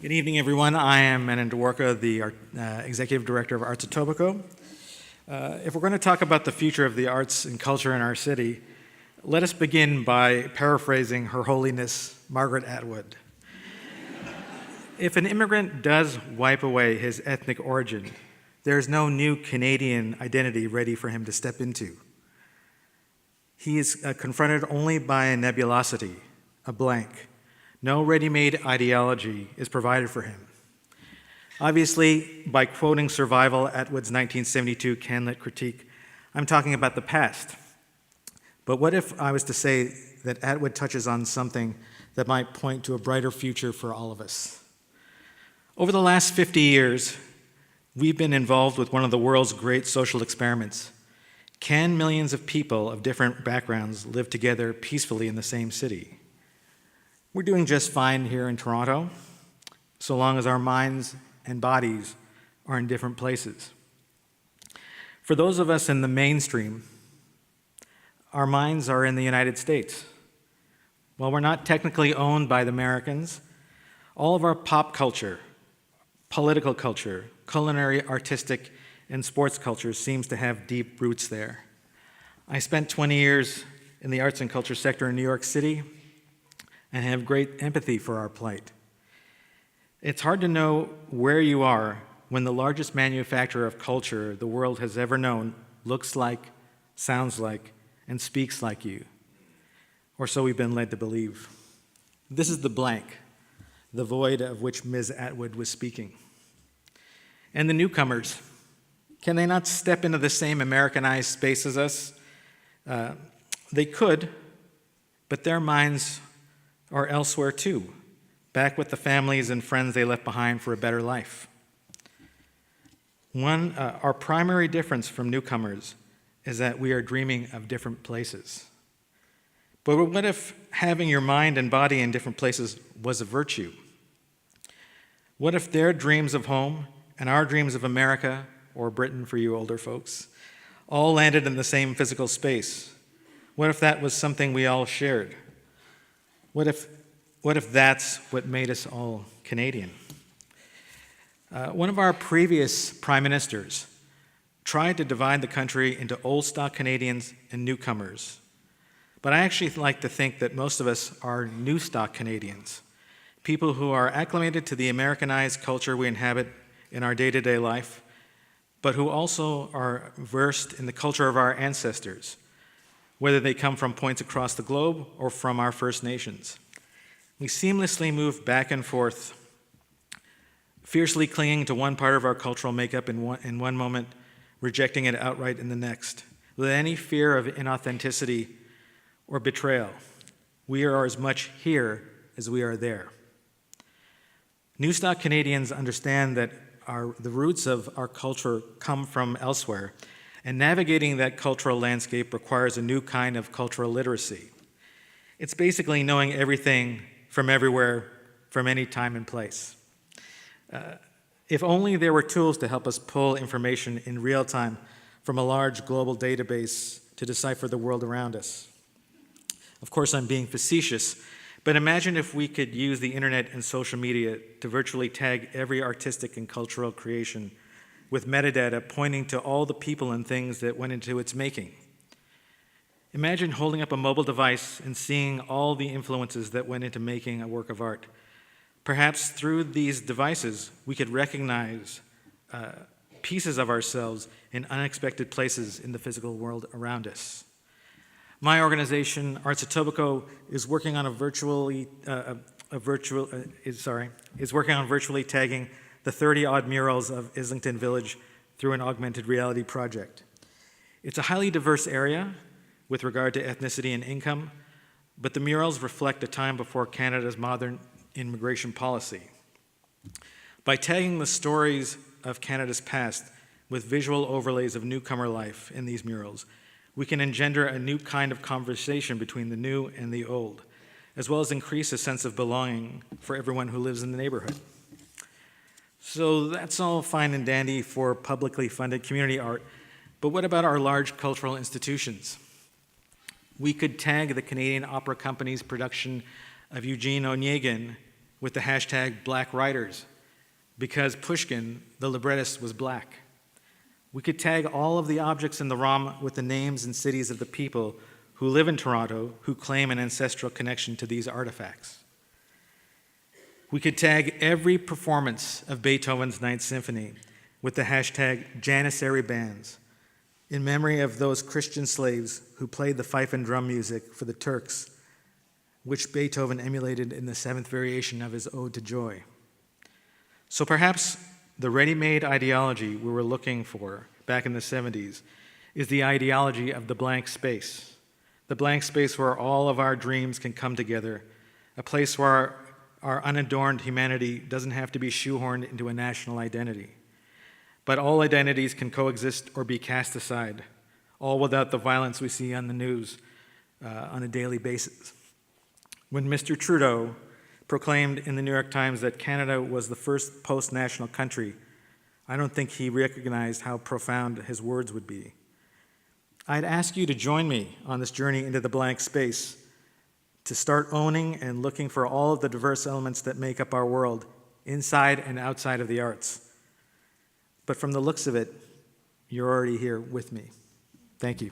Good evening, everyone. I am Menon Dwarka, the Executive Director of Arts Etobicoke. If we're going to talk about the future of the arts and culture in our city, let us begin by paraphrasing Her Holiness Margaret Atwood. If an immigrant does wipe away his ethnic origin, there is no new Canadian identity ready for him to step into. He is confronted only by a nebulosity, a blank. No ready-made ideology is provided for him. Obviously, by quoting Survival, Atwood's 1972 Canlit critique, I'm talking about the past. But what if I was to say that Atwood touches on something that might point to a brighter future for all of us? Over the last 50 years, we've been involved with one of the world's great social experiments. Can millions of people of different backgrounds live together peacefully in the same city? We're doing just fine here in Toronto, so long as our minds and bodies are in different places. For those of us in the mainstream, our minds are in the United States. While we're not technically owned by the Americans, all of our pop culture, political culture, culinary, artistic, and sports culture seems to have deep roots there. I spent 20 years in the arts and culture sector in New York City and have great empathy for our plight. It's hard to know where you are when the largest manufacturer of culture the world has ever known looks like, sounds like, and speaks like you. Or so we've been led to believe. This is the blank, the void of which Ms. Atwood was speaking. And the newcomers, can they not step into the same Americanized space as us? They could, but their minds are elsewhere too, back with the families and friends they left behind for a better life. Our primary difference from newcomers is that we are dreaming of different places. But what if having your mind and body in different places was a virtue? What if their dreams of home and our dreams of America, or Britain for you older folks, all landed in the same physical space? What if that was something we all shared? What if that's what made us all Canadian? One of our previous prime ministers tried to divide the country into old stock Canadians and newcomers. But I actually like to think that most of us are new stock Canadians, people who are acclimated to the Americanized culture we inhabit in our day-to-day life, but who also are versed in the culture of our ancestors, whether they come from points across the globe or from our First Nations. We seamlessly move back and forth, fiercely clinging to one part of our cultural makeup in one moment, rejecting it outright in the next, without any fear of inauthenticity or betrayal. We are as much here as we are there. New stock Canadians understand that the roots of our culture come from elsewhere, and navigating that cultural landscape requires a new kind of cultural literacy. It's basically knowing everything from everywhere, from any time and place. If only there were tools to help us pull information in real time from a large global database to decipher the world around us. Of course, I'm being facetious, but imagine if we could use the internet and social media to virtually tag every artistic and cultural creation with metadata pointing to all the people and things that went into its making. Imagine holding up a mobile device and seeing all the influences that went into making a work of art. Perhaps through these devices, we could recognize pieces of ourselves in unexpected places in the physical world around us. My organization, Arts Etobicoke, is working on virtually tagging the 30-odd murals of Islington Village through an augmented reality project. It's a highly diverse area with regard to ethnicity and income, but the murals reflect a time before Canada's modern immigration policy. By tagging the stories of Canada's past with visual overlays of newcomer life in these murals, we can engender a new kind of conversation between the new and the old, as well as increase a sense of belonging for everyone who lives in the neighborhood. So that's all fine and dandy for publicly funded community art, but what about our large cultural institutions? We could tag the Canadian Opera Company's production of Eugene Onegin with the hashtag Black Writers, because Pushkin, the librettist, was black. We could tag all of the objects in the ROM with the names and cities of the people who live in Toronto who claim an ancestral connection to these artifacts. We could tag every performance of Beethoven's Ninth Symphony with the hashtag Janissary bands, in memory of those Christian slaves who played the fife and drum music for the Turks, which Beethoven emulated in the seventh variation of his Ode to Joy. So perhaps the ready-made ideology we were looking for back in the 70s is the ideology of the blank space where all of our dreams can come together, a place where our unadorned humanity doesn't have to be shoehorned into a national identity. But all identities can coexist or be cast aside, all without the violence we see on the news on a daily basis. When Mr. Trudeau proclaimed in the New York Times that Canada was the first post-national country, I don't think he recognized how profound his words would be. I'd ask you to join me on this journey into the blank space, to start owning and looking for all of the diverse elements that make up our world, inside and outside of the arts. But from the looks of it, you're already here with me. Thank you.